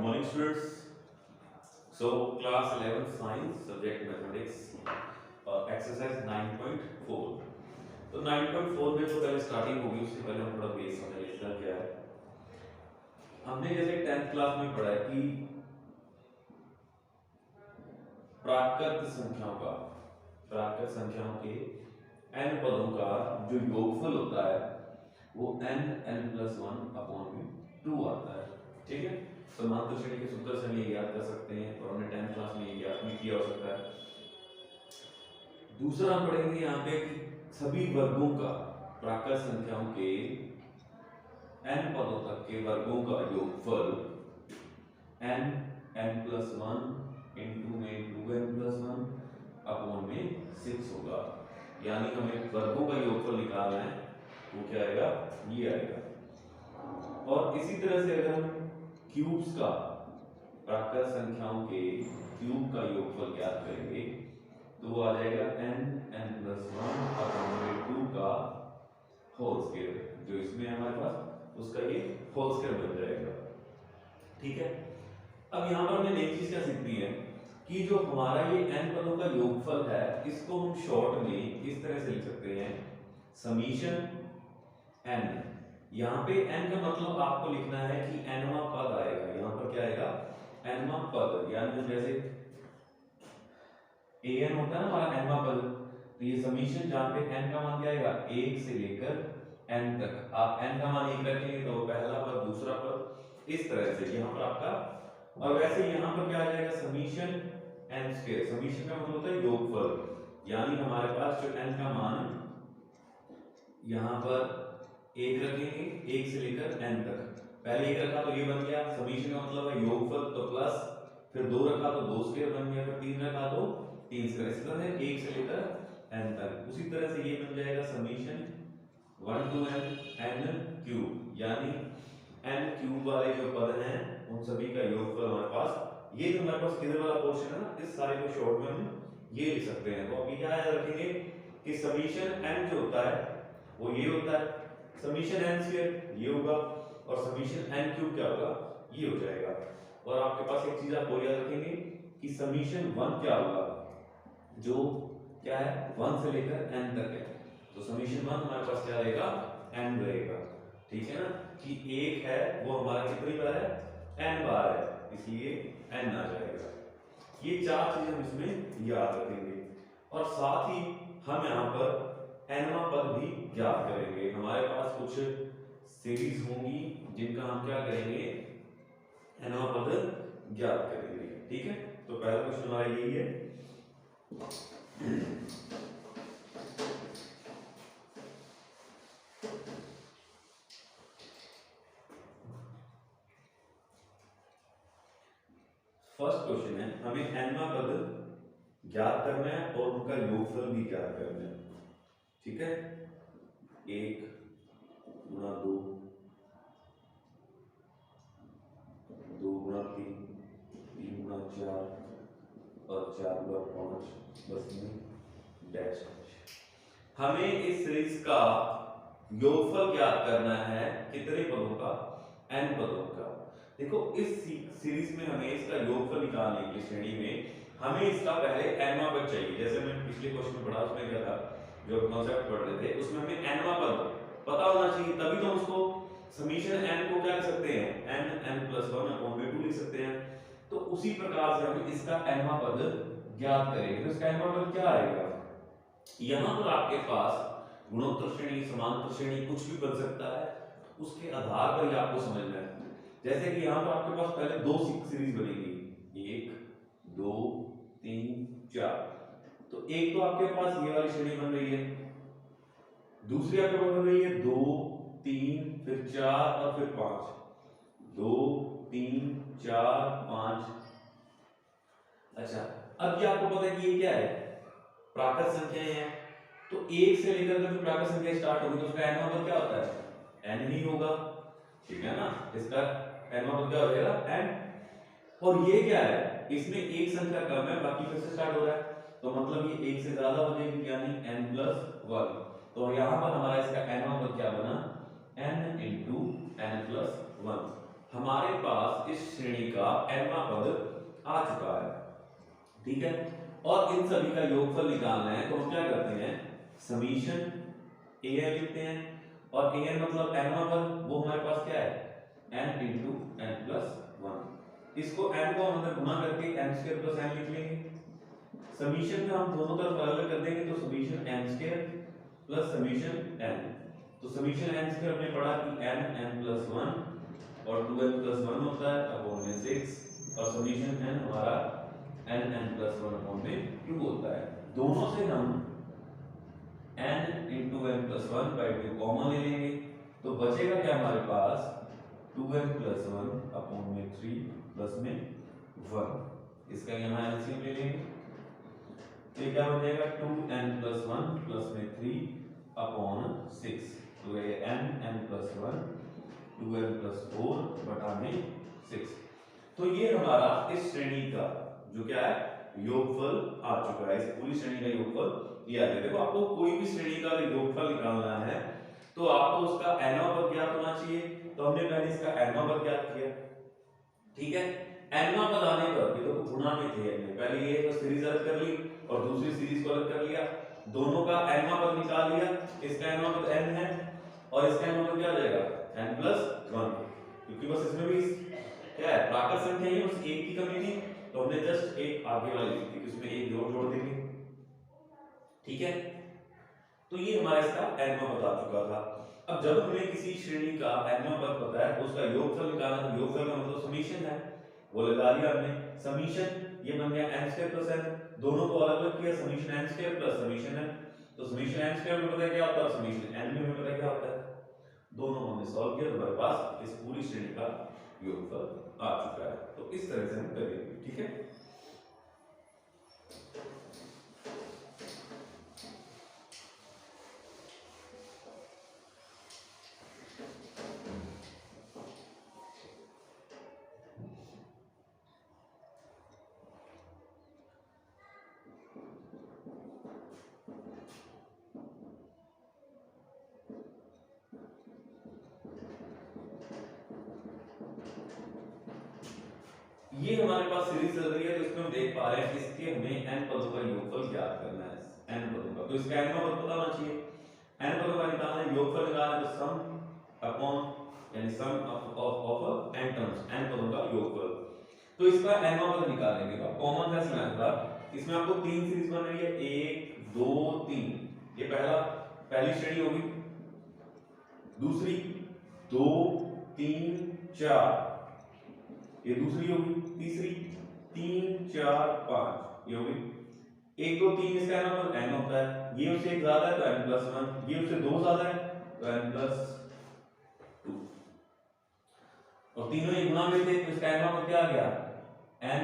Good morning, students. So, class 11 science subject mathematics exercise 9.4. तो 9.4 में जो पहले स्टार्टिंग होगी उससे पहले हम थोड़ा बेस समझ लेते हैं क्या है। हमने जैसे 10th क्लास में पढ़ा है कि प्राकृत संख्याओं के n पदों का जो योगफल होता है वो n+1/2 आता है। ठीक है, समांतर श्रेणी के सूत्र से हम ये याद कर सकते हैं और हमने 10th क्लास में ये याद भी किया हो सकता है। दूसरा हम पढ़ेंगे यहाँ पे कि सभी वर्गों का प्राकृत संख्याओं के n पदों तक के वर्गों का योगफल n+1 into में 2n+1/6 होगा। यानी हमें वर्गों का योगफल निकालना है, वो क्या आएगा, ये आएगा। और इसी तरह से अगर हम क्यूब्स का प्राकृत संख्याओं के क्यूब का योगफल ज्ञात करेंगे तो वो आ जाएगा n+1/2 का होल स्क्वायर, जो इसमें हमारे पास उसका ये होल स्क्वायर बन जाएगा। ठीक है, अब यहाँ पर हमने एक चीज क्या सीखनी है कि जो हमारा ये n पदों का योगफल है इसको हम शॉर्ट में इस तरह से लिख सकते हैं समीशन n। यहाँ पे n का मतलब आपको लिखना है कि nवां पद आएगा। यहाँ पर क्या आएगा, nवां पद, यानी जैसे an होता है ना हमारा nवां पद, तो ये समीशन जहाँ पे n का मान क्या आएगा 1 से लेकर n तक। आप n का मान 1 रखेंगे तो पहला पद, दूसरा पद, इस तरह से यहाँ पर आपका। और वैसे यहाँ पर क्या आ जाएगा समीशन n स्क्वायर। समीशन का मतलब होता है योगफल, यानी हमारे पास जो n का मान यहाँ पर 1 रखेंगे 1 से लेकर n तक। पहले 1 रखा तो ये बन गया समीशन का मतलब है योगफल, तो प्लस, फिर 2 रखा तो 2 स्क्वायर बन गया, फिर 3 रखा तो 3 स्क्वायर। इस तरह से 1 से लेकर n तक। उसी तरह से ये बन जाएगा समीशन 1 to n क्यूब, यानी n क्यूब वाले जो पद हैं उन सभी का योगफल हमारे पास, ये जो हमारे पास इधर वाला पोर्शन है ना, इस सारे को शॉर्ट में हम ये लिख सकते हैं। तो अब ये क्या याद रखेंगे कि समीशन n जो होता है वो ये होता है, समीशन n स्क्वायर ये होगा और समीशन n क्यूब क्या होगा, ये हो जाएगा। और आपके पास एक चीज आप और याद रखेंगे कि समीशन 1 क्या होगा, जो क्या है 1 से लेकर n तक है, तो समीशन 1 हमारे पास क्या रहेगा, n रहेगा। ठीक है ना, कि 1 है वो हमारा कितनी बार है, n बार है, इसलिए n आ जाएगा। ये चार चीजें हम इसमें याद रखेंगे। और साथ ही हम यहाँ पर nवां पद भी ज्ञात करेंगे। हमारे पास कुछ सीरीज होंगी जिनका हम क्या करेंगे, nवां पद ज्ञात करेंगे। ठीक है, तो पहला क्वेश्चन हमारा यही है। फर्स्ट क्वेश्चन है, हमें nवां पद ज्ञात करना है और उनका योगफल भी ज्ञात करना है। ठीक है, 1 गुणा 2, 2 गुणा 3, 3 गुणा 4 और 4 गुणा 5, बस में डैश। हमें इस सीरीज का योगफल ज्ञात करना है कितने पदों का, n पदों का। देखो इस सीरीज में हमें इसका योगफल निकालने की श्रेणी में हमें इसका पहले nवां पद चाहिए। जैसे मैं पिछले क्वेश्चन में पढ़ा, उसमें क्या था, जो कॉन्सेप्ट पढ़ रहे थे उसमें हमें nवां पद पता होना चाहिए, तभी तो हम उसको समीशन n को क्या लिख सकते हैं, n+1/2 लिख सकते हैं। तो उसी प्रकार से हम इसका nवां पद ज्ञात करेंगे। तो इसका nवां पद क्या आएगा, यहाँ पर आपके पास गुणोत्तर श्रेणी, समांतर श्रेणी, कुछ भी बन सकता है, उसके आधार पर ही आपको समझना है। जैसे कि यहाँ पर आपके पास पहले 2 सीरीज बनेगी, 1 2 3 4। तो एक तो आपके पास ये वाली श्रेणी बन रही है, दूसरी आपके पास बन रही है 2 3 फिर 4 और फिर 5, 2 3 4 5। अच्छा, अब ये आपको पता है कि ये क्या है, प्राकृत संख्याएं हैं, तो 1 से लेकर जो प्राकृत संख्या स्टार्ट होगी तो उसका nवां पद क्या होता है, n ही होगा। ठीक है ना, इसका nवां पद क्या हो जाएगा, n। और ये क्या है, इसमें एक संख्या कम है, बाकी फिर से स्टार्ट हो रहा है, तो मतलब ये 1 से ज्यादा हो जाएगी, यानी n+1। तो यहाँ पर हमारा इसका nवां पद क्या बना, n × n+1। हमारे पास इस श्रेणी श्रेणी का nवां पद आ चुका है, ठीक है। और इन सभी का योगफल निकालना है तो हम क्या करते हैं, समीशन an लिखते हैं, और an मतलब nवां पद, वो हमारे पास क्या है n इंटू n प्लस 1। इसको n को हम अंदर गुना करके n स्क्वायर प्लस n लिख लेंगे। समीशन में हम दोनों तरफ अलग कर देंगे तो summation n square plus summation n। तो समीशन n स्क्वायर हमने पढ़ा कि n प्लस 1 और 2n प्लस 1 होता है अपॉन में 6, और समीशन n हमारा n प्लस 1 अपॉन में 2 होता है। दोनों से हम n into n plus 1 by 2 common ले लेंगे तो बचेगा क्या हमारे पास 2n प्लस 1 अपॉन में 3 प्लस में 1। इसका यहाँ एलसीएम ले लेंगे तो ये क्या बन जाएगा 2n प्लस 1 प्लस में 3 अपॉन 6। तो ये n प्लस 1 2n प्लस 4 बटा में 6। तो ये हमारा इस श्रेणी का जो क्या है योगफल आ चुका है। इस पूरी श्रेणी का योगफल ये आ गया। देखो आपको कोई भी श्रेणी का योगफल निकालना है तो आपको उसका nवां पद ज्ञात होना चाहिए। तो हमने पहले इसका nवां पद ज्ञात किया, ठीक है। nवां पद आने पर ये तो गुणा में थे, हमने पहले ये तो सीरीज अलग कर ली और दूसरी सीरीज को अलग कर लिया, दोनों का nवां पद निकाल लिया। इसका nवां पद n है और इसका nवां पद क्या आ जाएगा n प्लस 1, क्योंकि बस इसमें भी क्या है प्राकृत संख्या ही, बस एक की कमी थी तो हमने जस्ट एक आगे वाली लिख दी, उसमें एक जोड़ देंगे, ठीक है। तो ये हमारा इसका nवां पद आ चुका था। अब जब हमें किसी श्रेणी का nवां पद पता है उसका योगफल निकालना, तो योगफल का मतलब समीशन है, वो लगा लिया हमने। समीशन ये बन गया n स्क्वायर प्लस n, दोनों को अलग अलग किया, summation n square plus summation n। तो समीशन n स्क्वायर में पता है क्या होता है, समीशन n में हमें पता है क्या होता है। दोनों हमने सॉल्व किया तो हमारे पास इस पूरी श्रेणी का योगफल आ चुका है। तो इस तरह से हम करेंगे, ठीक है। ये हमारे पास सीरीज चल रही है तो इसमें हम देख पा रहे हैं कि इसके हमें n पदों का योगफल ज्ञात करना है, n पदों का। तो इसका nवां पद पता होना चाहिए, n पदों का निकालना है, योगफल निकालना है तो सम अपॉन यानी सम ऑफ n टर्म्स, n पदों का योगफल। तो इसका nवां पद निकालेंगे तो कॉमन सेंस मेथड, इसमें आपको तीन सीरीज बन रही है 1 2 3। ये पहली श्रेणी होगी, दूसरी 2 3 4, ये दूसरी होगी, तीसरी 3 4 5 ये होगी। 1 2 3 इसका नंबर n होता है, ये उससे एक ज्यादा है तो n प्लस 1, ये उससे दो ज्यादा है तो n प्लस 2, और तीनों एक गुणा में थे तो इसका n नंबर क्या आ गया n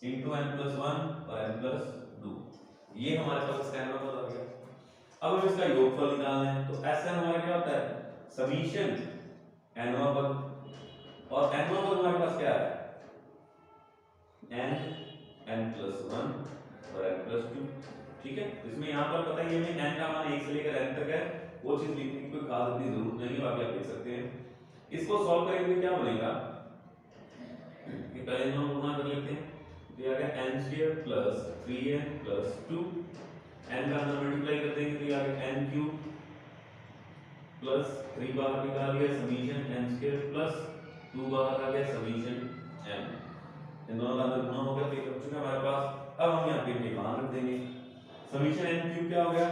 इंटू n प्लस 1 और n प्लस 2। ये हमारे पास इसका n नंबर आ गया। अब हम इसका योगफल निकालना है तो Sn हमारा क्या होता है समीशन nवां पद, और nवां पद हमारे पास क्या है n प्लस 1 और n प्लस 2, ठीक है। इसमें यहाँ पर पता ही हमें n का मान 1 से लेकर n तक है, वो चीज लिखने की कोई खास इतनी जरूरत नहीं है, बाकी आप देख सकते हैं। इसको सॉल्व करेंगे क्या बनेगा कि पहले हम गुणा कर लेते हैं तो ये आ गया n square plus 3n plus 2, n का अंदर मल्टीप्लाई कर देंगे तो ये आ गया n क्यूब प्लस 3 बाहर निकाल लिया समीशन n स्क्वायर प्लस 2 बाहर आ गया समीशन m। इन दोनों का अंदर गुणा हो गया तो ये बच चुका हमारे पास। अब हम यहाँ पे एक मान रख देंगे, समीशन n क्यूब क्या हो गया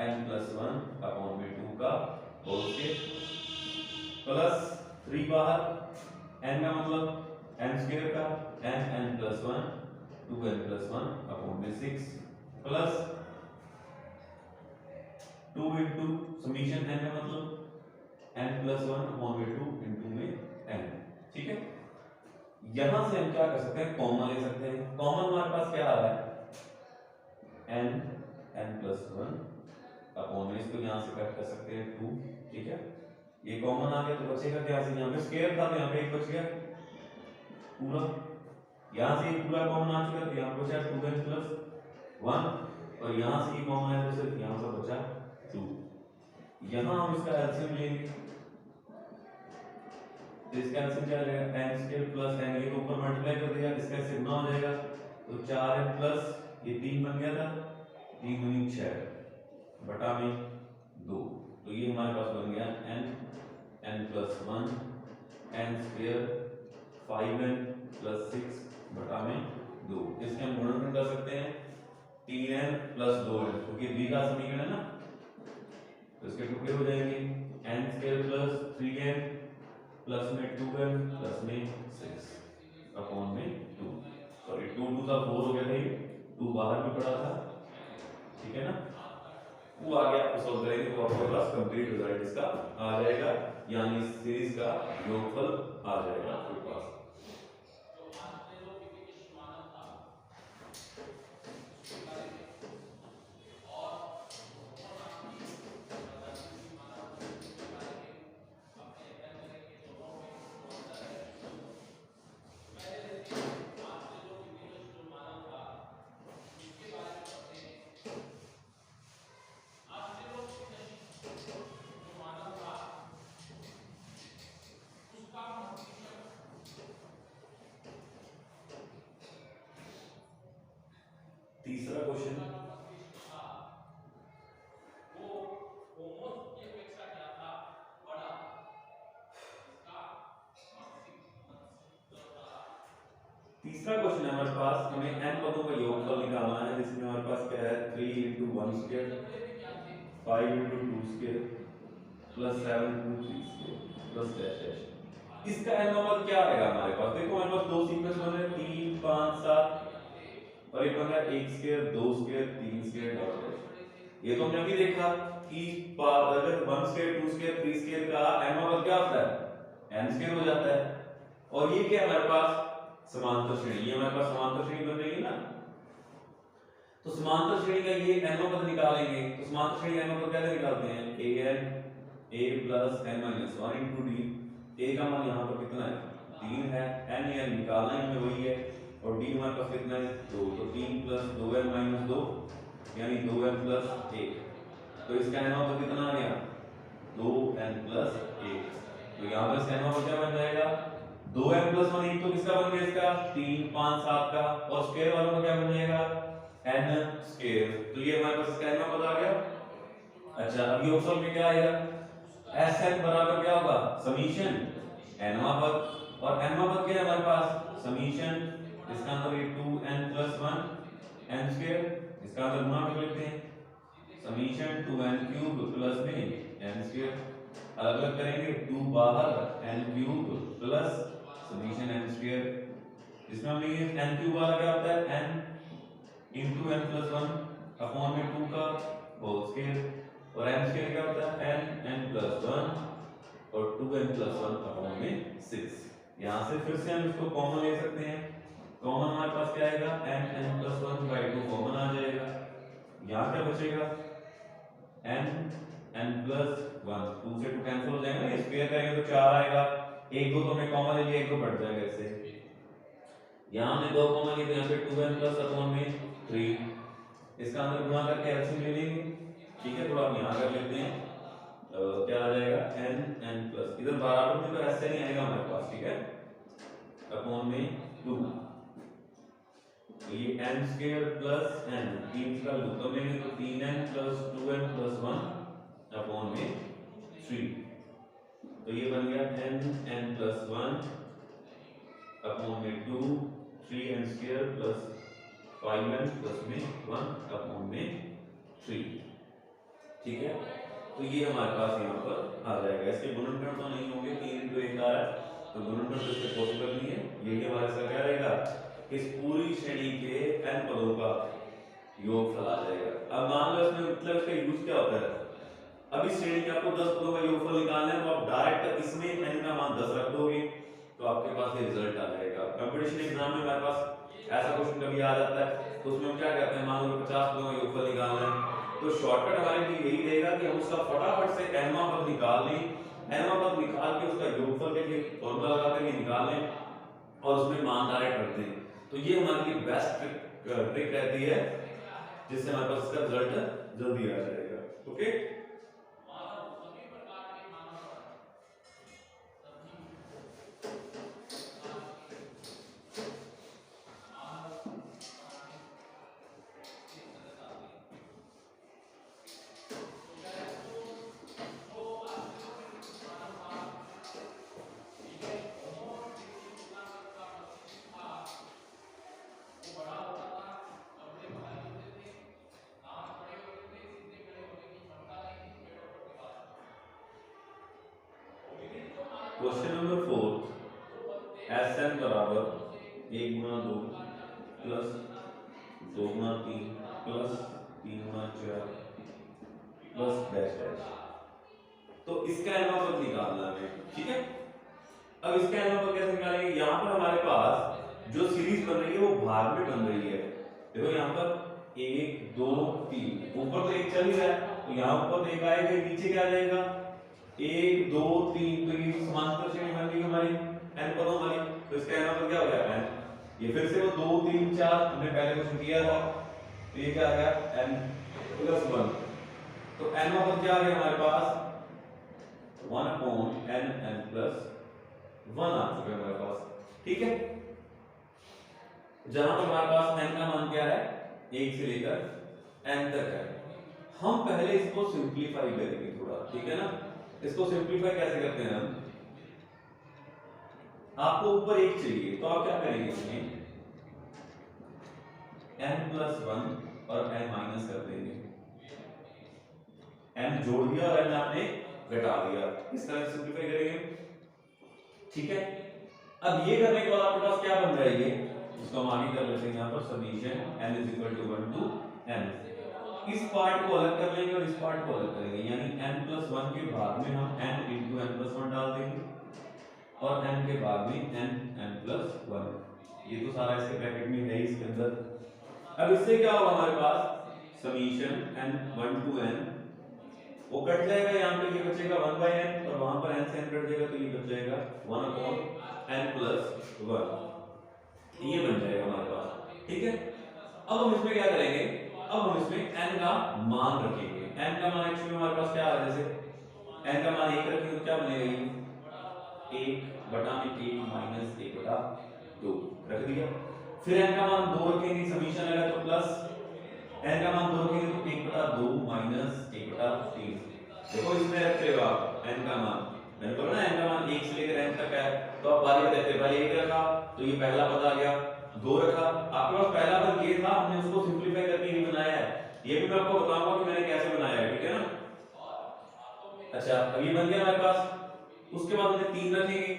n प्लस 1 अपॉन में 2 का होल स्क्वायर प्लस 3 बाहर, n का मतलब n स्क्वायर का n plus 1 2n plus 1 upon में 6 प्लस 2 इंटू समीशन n का मतलब n प्लस 1 अपॉन में 2 इंटू में n, ठीक है। यहां से हम क्या कर सकते हैं कॉमन ले सकते हैं। कॉमन हमारे पास क्या आ रहा है n प्लस 1 अपॉन में, इसको यहां से कट कर सकते हैं 2, ठीक है। ये कॉमन आ गया तो बचेगा क्या, से यहां पे स्क्वायर था तो यहां पे एक बच गया पूरा, यहां से ये पूरा कॉमन आ चुका तो यहां पे बचा 2n प्लस 1 और यहां से ये कॉमन है तो सिर्फ यहां पर बचा 2। यहां हम इसका एलसीएम लेंगे तो इसका आंसर क्या आ जाएगा n स्क्वायर प्लस n, ये तो ऊपर मल्टीप्लाई कर दिया, इसका से गुना हो जाएगा तो 4n प्लस ये 3 बन गया था, 3 दूनी 6 बटा में 2, तो ये हमारे पास बन गया n plus 1 n square 5n plus 6 बटा में 2। इसके हम गुणनखंड कर सकते हैं 3n प्लस 2n, क्योंकि b का समीकरण है ना, तो इसके टुकड़े हो जाएंगे n square plus 3n plus में 2n प्लस में 6 अपॉन में 2, सॉरी 2 2 का 4 हो गया था, ये 2 बाहर भी पड़ा था, ठीक है ना, वो आगे आपको सॉल्व करेंगे तो आपके पास कंप्लीट रिजल्ट इसका आ जाएगा, यानी इस सीरीज का योगफल आ जाएगा आपके पास। तीसरा क्वेश्चन, तीसरा क्वेश्चन है हमारे पास, हमें n पदों का योगफल निकालना है, जिसमें हमारे पास क्या है 3 × 1 square 5 × 2 square plus 7 × 3 square plus dash dash. इसका n नंबर क्या आएगा हमारे पास, देखो हमारे पास दो सीक्वेंस बन रहे हैं 3 5 7 और एक बन रहा है 1 square 2 square 3 square dash dash. ये तो हमने अभी देखा कि अगर 1 स्क्वायर 2 स्क्वायर 3 स्क्वायर का n नंबर क्या होता है n स्क्वायर हो जाता है, और ये क्या हमारे पास समांतर श्रेणी, ये हमारे पास समांतर श्रेणी बन रही है ना, तो समांतर श्रेणी का ये n पद निकालेंगे, तो समांतर श्रेणी n पद कैसे निकालते हैं an a plus n minus 1 into D, a का मान यहाँ पर कितना है 3 है, n n निकालना ही हमें वही है, और d हमारे पास कितना है 2, तो 3 प्लस 2n माइनस 2 यानी 2n प्लस 1, तो इसका n पद कितना आ गया 2n प्लस 1, तो यहाँ पर n पद क्या बन जाएगा 2n प्लस 1, एक तो किसका बन गया इसका 3 5 7 का, और स्क्वायर वालों का क्या बन जाएगा n स्क्वायर, तो ये हमारे पास इसका n पद आ गया। अच्छा अब योगफल में क्या आएगा Sn बराबर क्या होगा समीशन nवां पद, और nवां पद क्या है हमारे पास समीशन, इसका अंदर ये 2n प्लस 1 n स्क्वायर, इसका अंदर गुणा कर लेते हैं समीशन 2n क्यूब प्लस में n स्क्वायर, अलग अलग करेंगे 2 बाहर n cube plus summation n square, इसमें हमने ये n क्यूब वाला क्या होता है n into n plus 1 upon में 2 का होल स्क्वायर, और n स्क्वायर क्या होता है n प्लस 1 और 2n प्लस 1 अपॉन में 6। यहाँ से फिर से हम इसको कॉमन ले सकते हैं, कॉमन हमारे पास क्या आएगा n प्लस 1 बाई 2 कॉमन आ जाएगा, यहाँ क्या बचेगा n प्लस 1, 2 से 2 कैंसिल हो जाएगा, ये स्क्वायर करेंगे तो 4 आएगा, एक दो तो हमने कॉमन ले लिया, एक दो बढ़ जाएगा ऐसे, यहाँ हमने दो कॉमन लिए, यहाँ पे 2n प्लस अपॉन में 3, इसका अंदर गुणा करके एलसीएम ले लेंगे, ठीक है, थोड़ा हम यहाँ कर लेते हैं, क्या आ जाएगा n प्लस, इधर बराबर में तो ऐसे नहीं आएगा हमारे पास, ठीक है, अपॉन में 2, तो ये n स्क्वायर प्लस n 3 का लूप लेंगे तो 3n plus 2n plus 1 upon में 3, तो ये बन गया n प्लस 1 अपॉन में 2 3n square plus 5n plus में 1 अपॉन में 3, ठीक है, तो ये हमारे पास यहाँ पर आ जाएगा। इसके गुणनखंड तो नहीं होंगे, 3 into 1 आ रहा है तो गुणनखंड तो इससे पॉसिबल नहीं है, यही हमारे साथ क्या रहेगा इस पूरी श्रेणी के n पदों का योगफल आ जाएगा। अब मान लो इसमें मतलब इसका यूज क्या होता है, अब इस श्रेणी के आपको 10 पदों का योगफल निकालना है, तो आप डायरेक्ट इसमें n का मान 10 रख दोगे तो आपके पास ये रिजल्ट आ जाएगा। कंपटीशन एग्जाम में हमारे पास ऐसा क्वेश्चन कभी आ जाता है तो उसमें हम क्या कहते हैं, मान लो 50 पदों का योगफल निकालना है, तो शॉर्टकट हमारे लिए यही रहेगा कि हम उसका फटाफट से nवां पद निकाल लें, nवां पद निकाल के उसका योगफल के लिए फॉर्मूला लगा करके निकाल लें और उसमें मान डायरेक्ट रख दें, तो ये हमारे लिए बेस्ट ट्रिक रहती है, जिससे हमारे पास इसका रिजल्ट जल्दी आ जाएगा। ओके, क्वेश्चन नंबर 4 Sn बराबर 1 गुना 2 प्लस 2 गुना 3 प्लस 3 गुना 4 प्लस डैश डैश। तो इसका एलवा पद निकालना है, ठीक है। अब इसका एलवा पद कैसे निकालेंगे? यहाँ पर हमारे पास जो सीरीज बन रही है वो भाग में बन रही है। देखो यहाँ पर 1 2 3, ऊपर तो 1 चल ही रहा है, तो यहाँ ऊपर तो 1 आएगा, नीचे क्या आ जाएगा 1 2 3, तो ये समांतर श्रेणी बन गई हमारी n पदों वाली। तो इसका एलवा पद क्या हो गया n। ये फिर से वो 2 3 4 हमने पहले क्वेश्चन किया था, तो ये क्या आ गया n + 1। तो एलवा पद क्या आ गया हमारे पास 1/n n + 1 आ चुका है हमारे पास, ठीक है। जहां पर हमारे पास n का मान क्या है 1 से लेकर n तक है। हम पहले इसको सिंपलीफाई करेंगे थोड़ा, ठीक है ना। इसको सिंपलीफाई कैसे करते हैं हम? आपको ऊपर 1 चाहिए, तो आप क्या करेंगे इसमें n + 1 और n माइनस कर देंगे। n जोड़ दिया और n आपने घटा दिया, इस तरह से सिंपलीफाई करेंगे, ठीक है। अब ये करने के बाद आपके पास क्या बन जाएगी, इसको हम आगे कर लेते हैं। यहाँ पर समीशन n = 1 to n, इस पार्ट को अलग कर लेंगे और इस पार्ट को अलग करेंगे, यानी n + 1 के भाग में हम n × n + 1 डाल देंगे और n के भाग में n + 1। ये तो सारा इसके ब्रैकेट में है इसके अंदर। अब इससे क्या होगा हमारे पास समीशन n 1 to n, वो कट जाएगा, यहाँ पे ये बचेगा 1/n और वहां पर n से n कट जाएगा, तो ये बच जाएगा 1/n + 1, ये बन जाएगा हमारे पास, ठीक है। अब हम इसमें क्या करेंगे, अब हम इसमें n का मान रखेंगे। n का मान एक्चुअली हमारे पास क्या है, जैसे n का मान 1 रखेंगे तो क्या बनेगा ये 1/1 - 1/2 रख दिया। फिर n का मान 2 रखेंगे, समीशन आएगा तो प्लस n का मान 2 रखेंगे तो 1/2 - 1/3। देखो इसमें रखते हो आप n का मान, मैंने बोला ना n का मान 1 से लेकर n तक है, तो आप बारी बताते हैं, पहले 1 रखा तो ये पहला पद आ गया, 2 रखा, आपके पास पहला पद ये था, हमने उसको सिंपलीफाई करके ये बनाया है। ये भी मैं आपको बताऊंगा कि मैंने कैसे बनाया है, ठीक है ना। अच्छा, अब ये बन गया हमारे पास। उसके बाद हमने 3 रखेंगे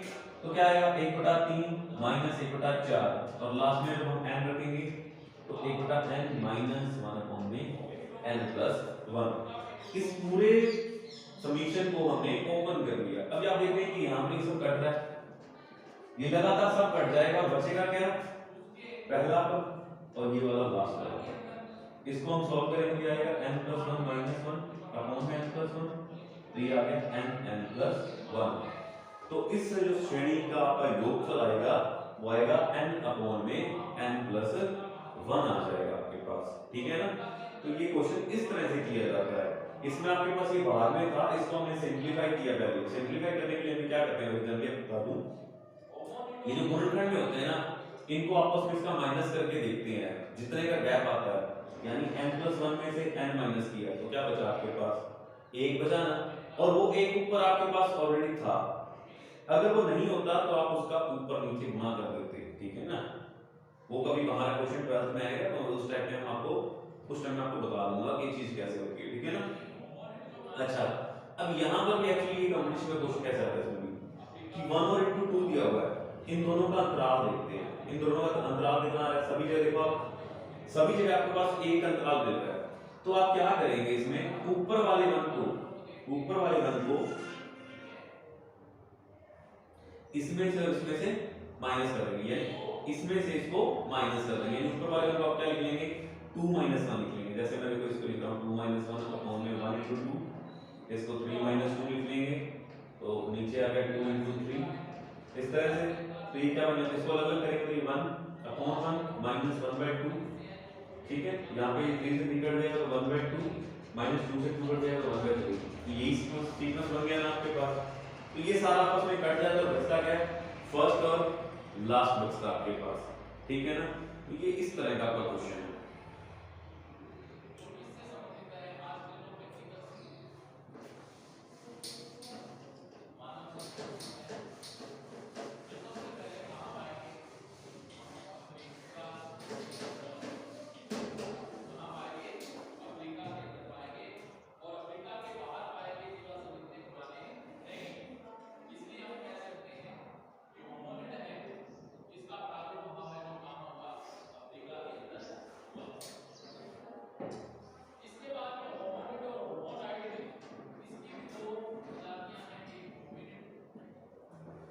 तो क्या आएगा 1/3 - 1/4, और लास्ट में जब हम n रखेंगे तो 1/n - 1/n + 1। इस पूरे समीशन को हमने ओपन कर दिया। अब आप देख रहे हैं कि यहां पे सब कट रहा है, ये लगातार सब कट जाएगा, बचेगा क्या पहला पद और ये वाला लास्ट वाला पद। इसको हम सॉल्व करेंगे, आएगा n + 1 - 1/n + 1, तो ये आ गया n + 1। तो इस जो श्रेणी का आपका योगफल आएगा वो आएगा n/n + 1 आ जाएगा आपके पास, ठीक है ना। तो ये क्वेश्चन इस तरह से किया जाता है। इसमें आपके पास ये बाहर में था, इसको हमने सिंपलीफाई किया। पहले सिंपलीफाई करने के लिए हम क्या करते हैं, जल्दी बता दूं, ये जो गुणनखंड में होते हैं ना, इनको आपस में इसका माइनस करके देखते हैं, जितने का गैप आता है, यानी n + 1 में से n माइनस किया तो क्या बचा आपके पास 1 बचा ना, और वो 1 ऊपर आपके पास ऑलरेडी था। अगर वो नहीं होता तो आप उसका ऊपर नीचे गुणा कर देते, ठीक है ना। वो कभी हमारा क्वेश्चन 12th में आएगा तो उस टाइम में हम आपको उस टाइम में आपको बता दूंगा कि ये चीज कैसे होती है, ठीक है ना। अच्छा, अब यहां पर भी एक्चुअली ये कॉम्बिनेशन का क्वेश्चन कैसे आता है, इसमें भी कि 1 और 2 दिया हुआ है, इन दोनों का अंतराल देखते हैं। इन दोनों का अंतराल कितना है, सभी जगह देखो आप, सभी जगह आपके पास एक अंतराल मिल रहा है। तो आप क्या करेंगे, इसमें ऊपर वाले वन को इसमें से माइनस कर देंगे, यानी इसमें से इसको माइनस कर देंगे, यानी ऊपर वाले को आप क्या लिख लेंगे 2 - 1 लिख लेंगे। जैसे मैं देखो इसको लिख रहा हूं 2 - 1 अपॉन में 1 * 2, इसको 3 - 2 लिख लेंगे, तो नीचे आ गया 2 * 3 इस तरह से। तो ये क्या बनेगा, इसको अलग करेंगे तो ये 1/1 - 1/2, ठीक है। यहाँ पे 3 से 3 कट जाएगा तो 1/2, -2 से 2 कट जाएगा तो 1/3। तो यही सीक्वेंस बन गया ना आपके पास। तो ये सारा आपस में कट जाता है, बचता क्या है फर्स्ट और लास्ट बचता आपके पास, ठीक है ना। तो ये इस तरह का आपका क्वेश्चन है।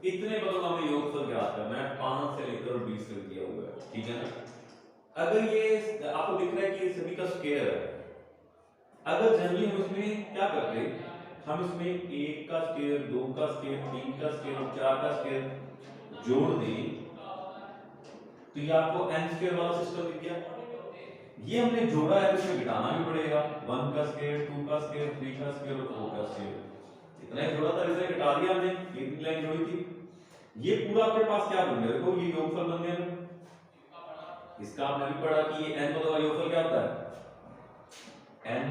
इतने पदों का हमें योगफल ज्ञात करना है, 5 से लेकर 20 तक दिया हुआ है, ठीक है ना। अगर ये आपको दिख रहा है कि ये सभी का स्क्वायर है, अगर जनरली हम इसमें क्या करते, हम इसमें 1 का स्क्वायर, 2 का स्क्वायर, 3 का स्क्वायर और 4 का स्क्वायर जोड़ दें तो ये आपको n स्क्वायर वाला सिस्टम दिख गया। ये हमने जोड़ा है तो इसमें घटाना भी पड़ेगा, 1 का स्क्वायर, 2 का स्क्वायर, 3 का स्क्वायर और 4 का स्क्वायर। इतना ही जोड़ा था, इसे घटा दिया हमने, ये तीन लाइन जोड़ी थी। ये पूरा आपके पास क्या बन गया, देखो ये योगफल बन गया। इसका आपने भी पढ़ा कि ये n पदों का योगफल क्या होता है, n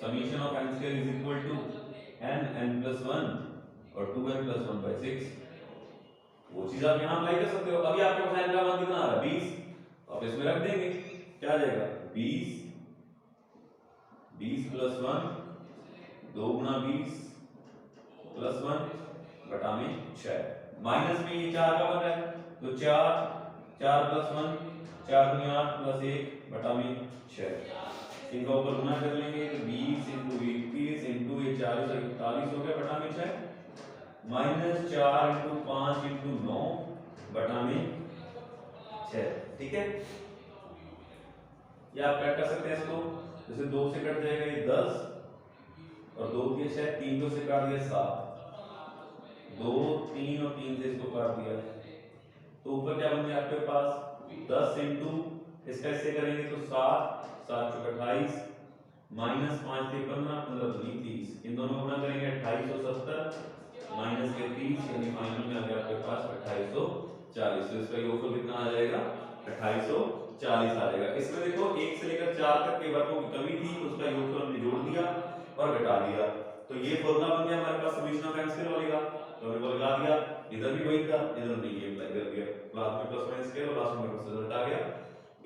summation of n square is equal to n plus 1 और 2n प्लस 1 बाय 6। वो चीज आप यहां अप्लाई कर सकते हो। अभी आपके पास n का मान कितना आ रहा है, 20, आप इसमें रख देंगे, क्या आ जाएगा 20 प्लस 1, 2 गुना 20 प्लस 1 बटा में 6, माइनस में ये 4 का बन रहा है तो 4 प्लस 1, 4 गुना 8 प्लस 1 बटा में 6, इनका ऊपर गुना कर लेंगे तो 20 इंटू 21 इंटू ये 40 और 41 हो गया बटा में 6, माइनस 4 इंटू 5 इंटू 9 बटा में 6, ठीक है। ये आप कट कर सकते हैं इसको, जैसे 2 से कट जाएगा ये 10 और 2 दिया 6, 3 2 से काट दिया 7, 2 3 और 3 से इसको काट दिया, तो ऊपर क्या बन गया आपके पास 10 इंटू इसका इससे करेंगे तो 7 7 चौक 28 माइनस 5 से 15 15 दूनी 30, इन दोनों गुना करेंगे 2870 माइनस के 30, यानी फाइनल में आ गया आपके पास 2840। तो इसका योगफल कितना आ जाएगा 2840 आ जाएगा। इसमें देखो 1 से लेकर 4 तक के वर्गों की कमी थी, उसका योगफल हमने जोड़ दिया और घटा दिया, तो ये फॉर्मूला बन गया हमारे पास समीशन ऑफ n स्क्वायर वाले का, तो हमने लगा दिया, इधर भी वही था, इधर भी ये अप्लाई कर दिया, लास्ट में प्लस माइनस स्क्वायर और लास्ट में प्लस रिजल्ट आ गया,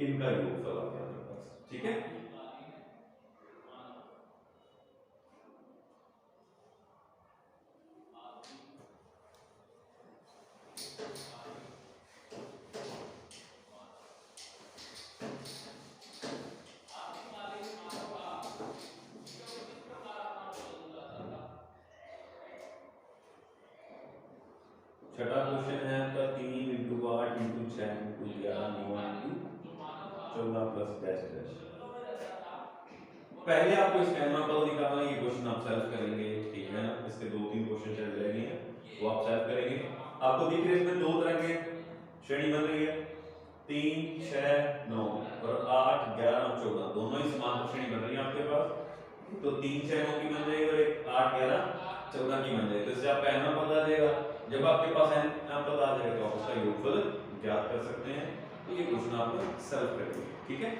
इनका योगफल आ गया हमारे पास, ठीक है। छठा क्वेश्चन है आपका 3 into 8 into 6 into 11 9 into 14 plus dash dash. पहले आपको इसका n पद निकालना है, ये क्वेश्चन आप सॉल्व करेंगे, ठीक है ना। इसके 2-3 क्वेश्चन चल जाएंगे वो आप सॉल्व करेंगे। आपको दिख रहा है इसमें दो तरह के श्रेणी बन रही है, 3 6 9 और 8 11 और 14 दोनों ही समान श्रेणी बन रही है आपके पास। तो 3 6 9 की बन जाएगी और एक 8 11 14 की बन जाएगी। तो इससे आपका n पद आ जाएगा। जब आपके पास n पद आ जाएगा तो आप उसका योगफल ज्ञात कर सकते हैं। तो ये क्वेश्चन आप सॉल्व करेंगे, ठीक है।